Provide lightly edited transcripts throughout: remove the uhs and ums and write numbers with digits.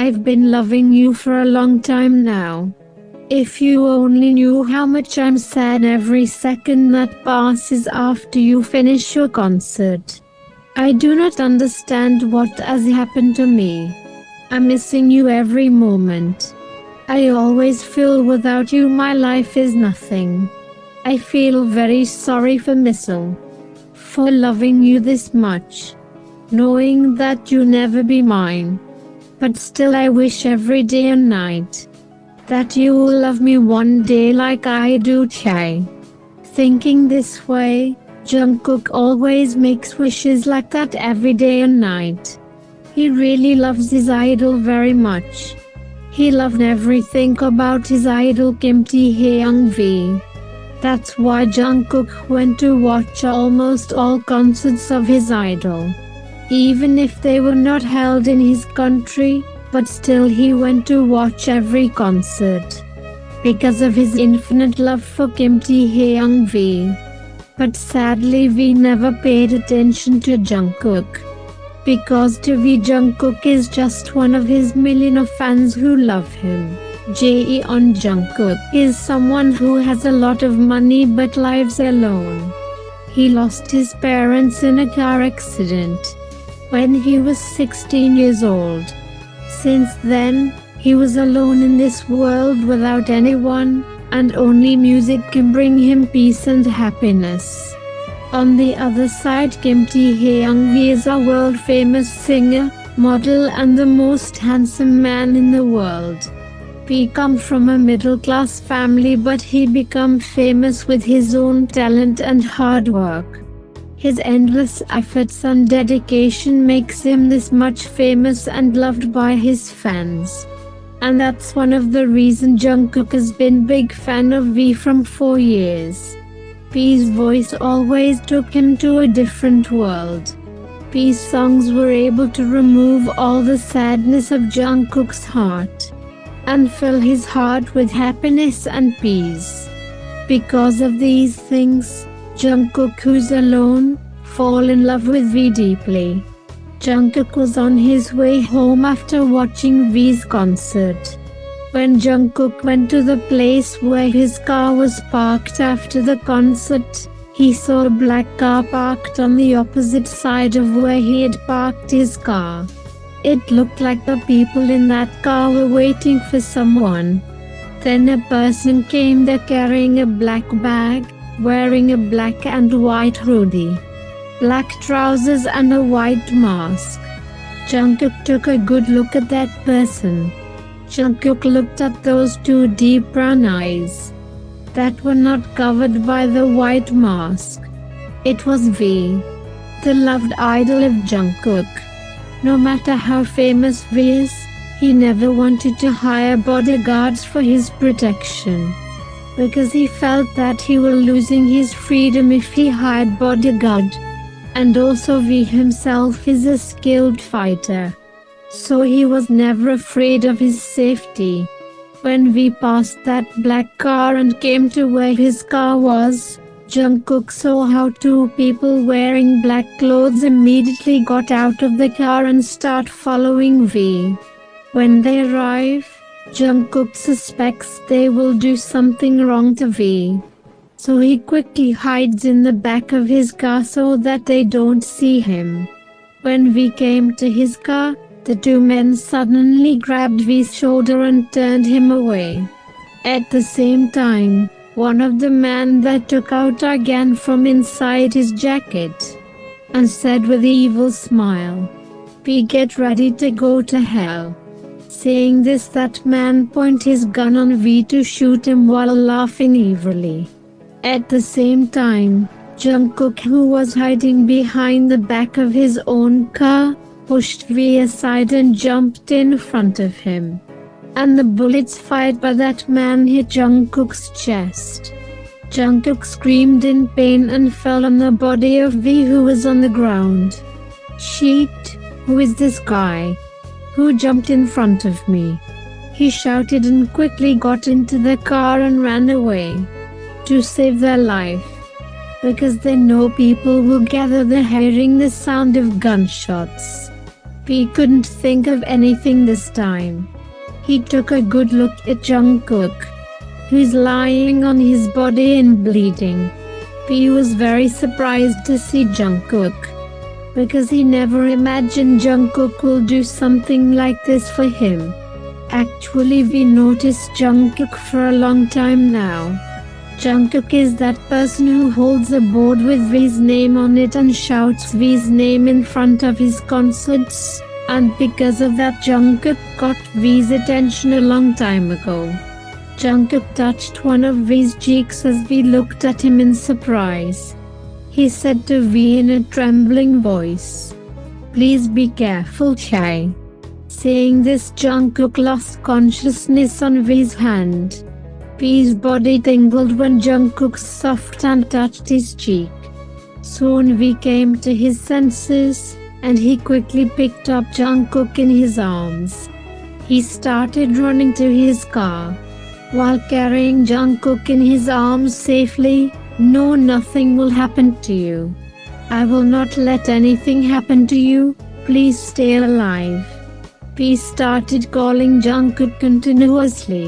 I've been loving you for a long time now. If you only knew how much I'm sad every second that passes after you finish your concert. I do not understand what has happened to me. I'm missing you every moment. I always feel without you my life is nothing. I feel very sorry for Missile. For loving you this much. Knowing that you'll never be mine. But still I wish every day and night that you will love me one day like I do, Chai. Thinking this way, Jungkook always makes wishes like that every day and night. He really loves his idol very much. He loved everything about his idol Kim Tae-hyung V. That's why Jungkook went to watch almost all concerts of his idol. Even if they were not held in his country, but still he went to watch every concert. Because of his infinite love for Kim Tae-hyung V. But sadly V never paid attention to Jungkook. Because to V Jungkook is just one of his million of fans who love him. Jahan Jungkook is someone who has a lot of money but lives alone. He lost his parents in a car accident when he was 16 years old. Since then, he was alone in this world without anyone, and only music can bring him peace and happiness. On the other side, Kim Tae-hyung V is a world-famous singer, model and the most handsome man in the world. He comes from a middle-class family but he became famous with his own talent and hard work. His endless efforts and dedication makes him this much famous and loved by his fans. And that's one of the reasons Jungkook has been big fan of V from 4 years. V's voice always took him to a different world. V's songs were able to remove all the sadness of Jungkook's heart and fill his heart with happiness and peace. Because of these things, Jungkook, who's alone, fall in love with V deeply. Jungkook was on his way home after watching V's concert. When Jungkook went to the place where his car was parked after the concert, he saw a black car parked on the opposite side of where he had parked his car. It looked like the people in that car were waiting for someone. Then a person came there carrying a black bag, wearing a black and white hoodie, black trousers and a white mask. Jungkook took a good look at that person. Jungkook looked at those two deep brown eyes that were not covered by the white mask. It was V, the loved idol of Jungkook. No matter how famous V is, he never wanted to hire bodyguards for his protection. Because he felt that he was losing his freedom if he hired bodyguard. And also V himself is a skilled fighter. So he was never afraid of his safety. When V passed that black car and came to where his car was, Jungkook saw how two people wearing black clothes immediately got out of the car and start following V. When they arrive, Jungkook suspects they will do something wrong to V. So he quickly hides in the back of his car so that they don't see him. When V came to his car, the two men suddenly grabbed V's shoulder and turned him away. At the same time, one of the men that took out a gun from inside his jacket and said with an evil smile, "V, get ready to go to hell." Saying this, that man pointed his gun on V to shoot him while laughing evilly. At the same time, Jungkook, who was hiding behind the back of his own car, pushed V aside and jumped in front of him. And the bullets fired by that man hit Jungkook's chest. Jungkook screamed in pain and fell on the body of V, who was on the ground. "Shit, who is this guy? Who jumped in front of me?" he shouted and quickly got into the car and ran away to save their life. Because they know people will gather there hearing the sound of gunshots. V couldn't think of anything this time. He took a good look at Jungkook, who's lying on his body and bleeding. V was very surprised to see Jungkook, because he never imagined Jungkook will do something like this for him. Actually, we noticed Jungkook for a long time now. Jungkook is that person who holds a board with V's name on it and shouts V's name in front of his concerts, and because of that Jungkook got V's attention a long time ago. Jungkook touched one of V's cheeks as V looked at him in surprise. He said to V in a trembling voice, "Please be careful, Chai." Saying this, Jungkook lost consciousness on V's hand. V's body tingled when Jungkook's soft hand touched his cheek. Soon V came to his senses, and he quickly picked up Jungkook in his arms. He started running to his car. While carrying Jungkook in his arms safely, "No, nothing will happen to you. I will not let anything happen to you. Please stay alive." V started calling Jungkook continuously.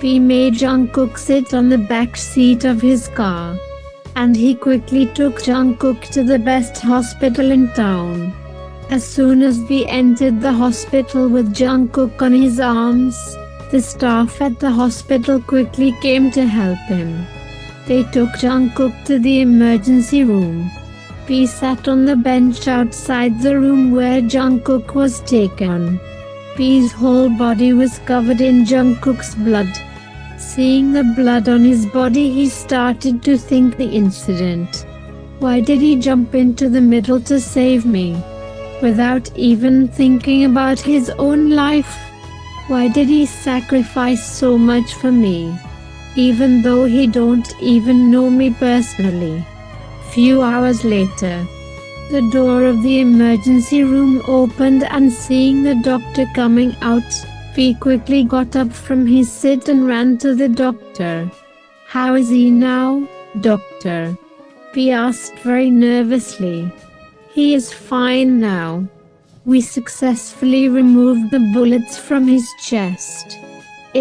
V made Jungkook sit on the back seat of his car, and he quickly took Jungkook to the best hospital in town. As soon as V entered the hospital with Jungkook on his arms, the staff at the hospital quickly came to help him. They took Jungkook to the emergency room. V sat on the bench outside the room where Jungkook was taken. V's whole body was covered in Jungkook's blood. Seeing the blood on his body, he started to think the incident. Why did he jump into the middle to save me, without even thinking about his own life? Why did he sacrifice so much for me, even though he don't even know me personally? Few hours later, the door of the emergency room opened, and seeing the doctor coming out, V quickly got up from his seat and ran to the doctor. "How is he now, doctor?" V asked very nervously. "He is fine now. We successfully removed the bullets from his chest.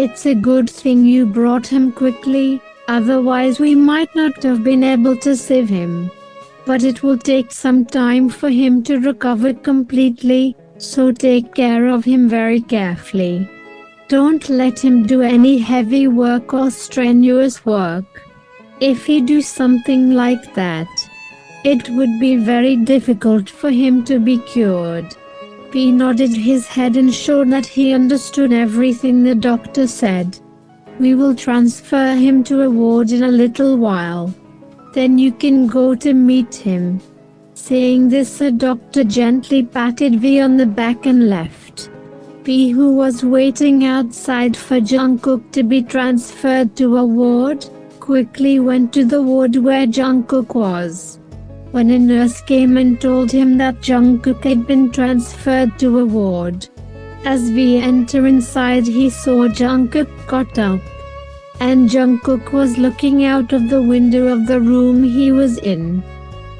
It's a good thing you brought him quickly, otherwise we might not have been able to save him. But it will take some time for him to recover completely, so take care of him very carefully. Don't let him do any heavy work or strenuous work. If he do something like that, it would be very difficult for him to be cured." V nodded his head and showed that he understood everything the doctor said. "We will transfer him to a ward in a little while. Then you can go to meet him." Saying this, the doctor gently patted V on the back and left. V, who was waiting outside for Jungkook to be transferred to a ward, quickly went to the ward where Jungkook was. When a nurse came and told him that Jungkook had been transferred to a ward, as V entered inside, he saw Jungkook got up, and Jungkook was looking out of the window of the room he was in.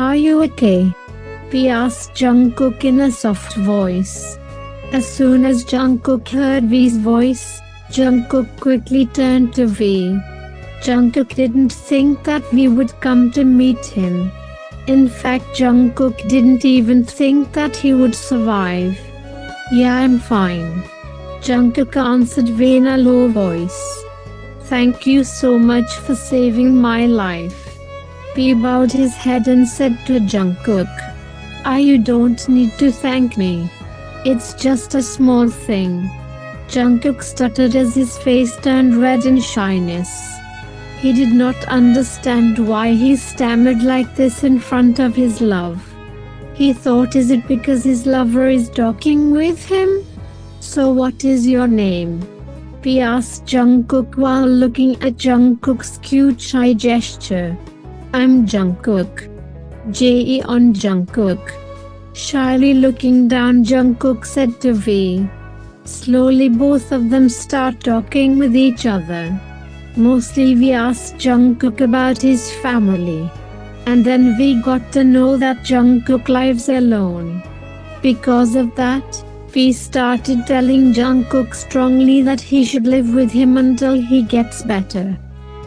"Are you okay?" V asked Jungkook in a soft voice. As soon as Jungkook heard V's voice, Jungkook quickly turned to V. Jungkook didn't think that V would come to meet him. In fact, Jungkook didn't even think that he would survive. "Yeah, I'm fine," Jungkook answered V in a low voice. "Thank you so much for saving my life." V bowed his head and said to Jungkook, You don't need to thank me. It's just a small thing." Jungkook stuttered as his face turned red in shyness. He did not understand why he stammered like this in front of his love. He thought, is it because his lover is talking with him? "So what is your name?" V asked Jungkook while looking at Jungkook's cute shy gesture. "I'm Jungkook." J.E. on Jungkook. Shyly looking down, Jungkook said to V. Slowly both of them start talking with each other. Mostly V asked Jungkook about his family. And then V got to know that Jungkook lives alone. Because of that, V started telling Jungkook strongly that he should live with him until he gets better.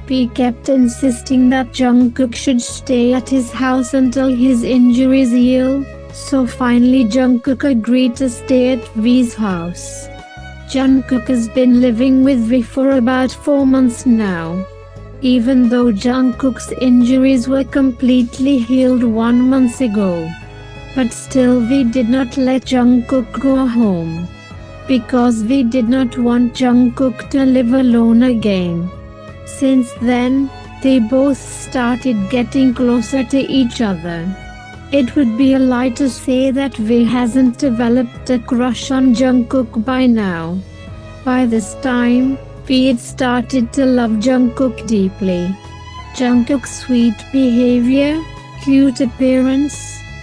V kept insisting that Jungkook should stay at his house until his injuries heal, so finally Jungkook agreed to stay at V's house. Jungkook has been living with V for about 4 months now. Even though Jungkook's injuries were completely healed 1 month ago. But still V did not let Jungkook go home. Because V did not want Jungkook to live alone again. Since then, they both started getting closer to each other. It would be a lie to say that V hasn't developed a crush on Jungkook by now. By this time, V had started to love Jungkook deeply. Jungkook's sweet behavior, cute appearance,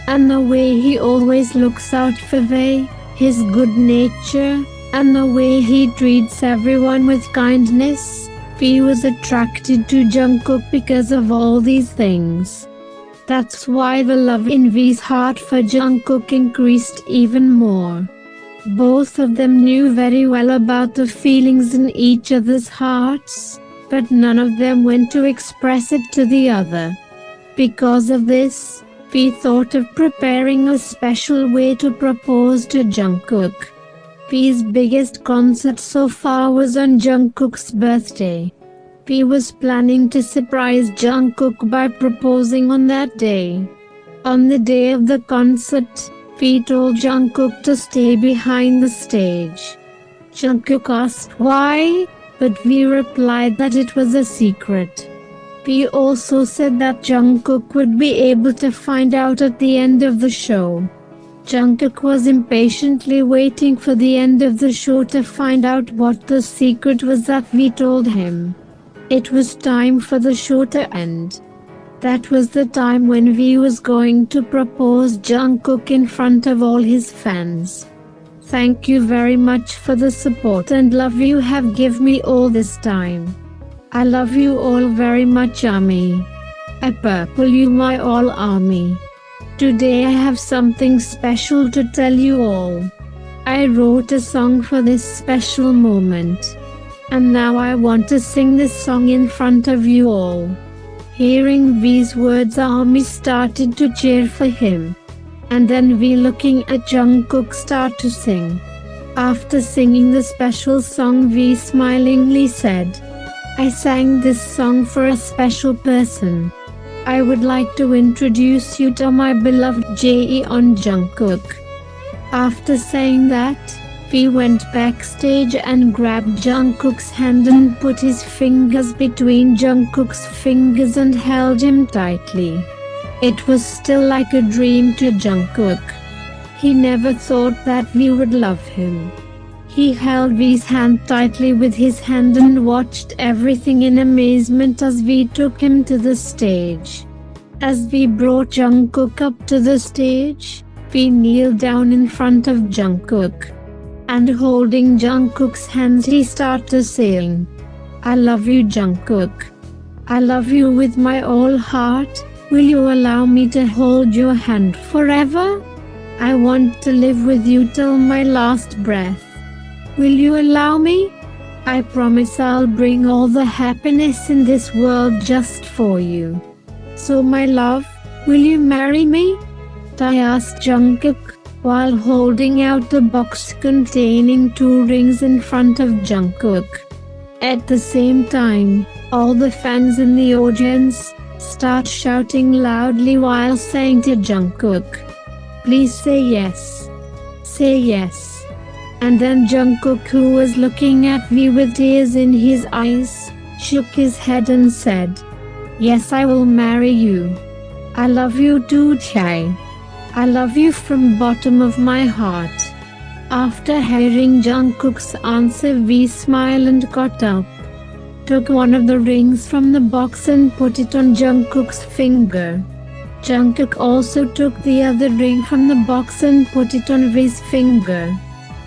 and the way he always looks out for V, his good nature, and the way he treats everyone with kindness, V was attracted to Jungkook because of all these things. That's why the love in V's heart for Jungkook increased even more. Both of them knew very well about the feelings in each other's hearts, but none of them went to express it to the other. Because of this, V thought of preparing a special way to propose to Jungkook. V's biggest concert so far was on Jungkook's birthday. V was planning to surprise Jungkook by proposing on that day. On the day of the concert, V told Jungkook to stay behind the stage. Jungkook asked why, but V replied that it was a secret. V also said that Jungkook would be able to find out at the end of the show. Jungkook was impatiently waiting for the end of the show to find out what the secret was that V told him. It was time for the show to end. That was the time when V was going to propose Jungkook in front of all his fans. Thank you very much for the support and love you have given me all this time. I love you all very much, army. I purple you my all army. Today I have something special to tell you all. I wrote a song for this special moment. And now I want to sing this song in front of you all. Hearing V's words, army started to cheer for him. And then V looking at Jungkook start to sing. After singing the special song, V smilingly said, I sang this song for a special person. I would like to introduce you to my beloved Jahan Jungkook. After saying that, V went backstage and grabbed Jungkook's hand and put his fingers between Jungkook's fingers and held him tightly. It was still like a dream to Jungkook. He never thought that V would love him. He held V's hand tightly with his hand and watched everything in amazement as V took him to the stage. As V brought Jungkook up to the stage, V kneeled down in front of Jungkook. And holding Jungkook's hands, he started saying, I love you, Jungkook. I love you with my whole heart. Will you allow me to hold your hand forever? I want to live with you till my last breath. Will you allow me? I promise I'll bring all the happiness in this world just for you. So my love, will you marry me? I asked Jungkook, while holding out the box containing 2 rings in front of Jungkook. At the same time, all the fans in the audience start shouting loudly while saying to Jungkook, please say yes. Say yes. And then Jungkook, who was looking at V with tears in his eyes, shook his head and said, yes, I will marry you. I love you too, Chai. I love you from bottom of my heart. After hearing Jungkook's answer, V smiled and got up, took one of the rings from the box and put it on Jungkook's finger. Jungkook also took the other ring from the box and put it on V's finger.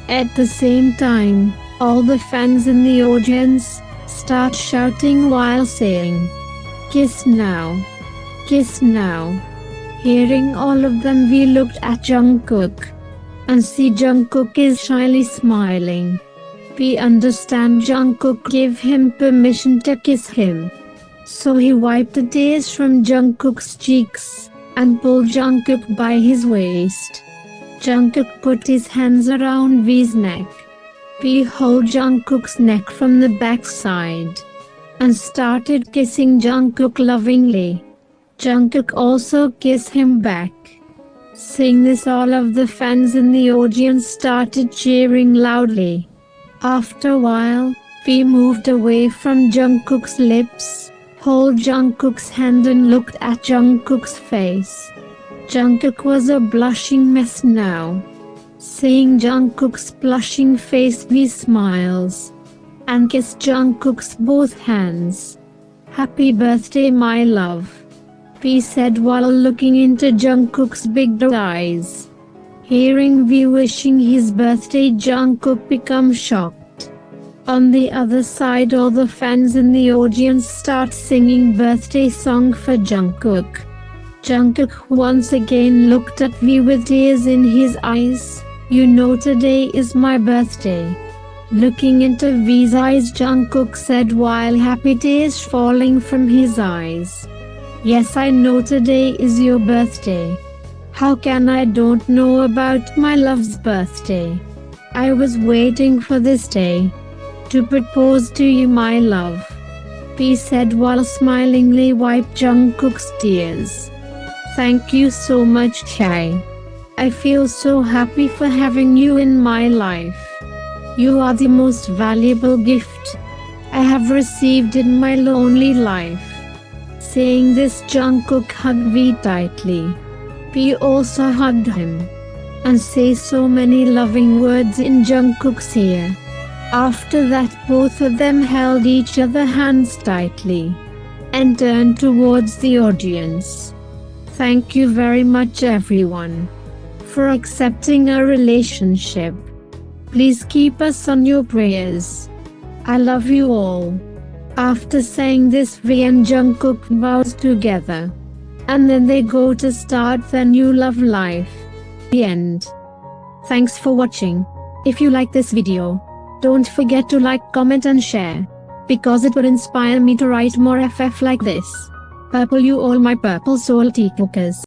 At the same time, all the fans in the audience start shouting while saying, kiss now. Kiss now. Hearing all of them, we looked at Jungkook. and see Jungkook is shyly smiling. We understand Jungkook gave him permission to kiss him. So he wiped the tears from Jungkook's cheeks and pulled Jungkook by his waist. Jungkook put his hands around V's neck. V held Jungkook's neck from the backside and started kissing Jungkook lovingly. Jungkook also kissed him back. Seeing this, all of the fans in the audience started cheering loudly. After a while, V moved away from Jungkook's lips, held Jungkook's hand and looked at Jungkook's face. Jungkook was a blushing mess now. Seeing Jungkook's blushing face, V smiles and kissed Jungkook's both hands. "Happy birthday, my love," V said while looking into Jungkook's big eyes. Hearing V wishing his birthday, Jungkook becomes shocked. On the other side, all the fans in the audience start singing birthday song for Jungkook. Jungkook once again looked at V with tears in his eyes. "You know today is my birthday." Looking into V's eyes, Jungkook said while happy tears falling from his eyes. "Yes, I know today is your birthday. How can I don't know about my love's birthday? I was waiting for this day to propose to you, my love," V said while smilingly wiped Jungkook's tears. "Thank you so much, Chai. I feel so happy for having you in my life. You are the most valuable gift I have received in my lonely life." Saying this, Jungkook hugged V tightly. V also hugged him and say so many loving words in Jungkook's ear. After that, both of them held each other's hands tightly and turned towards the audience. Thank you very much, everyone, for accepting our relationship. Please keep us on your prayers. I love you all. After saying this, V and Jungkook vows together, and then they go to start their new love life. The end. Thanks for watching. If you like this video, don't forget to like, comment and share, because it will inspire me to write more FF like this. Purple you all my purple soul Taekookers.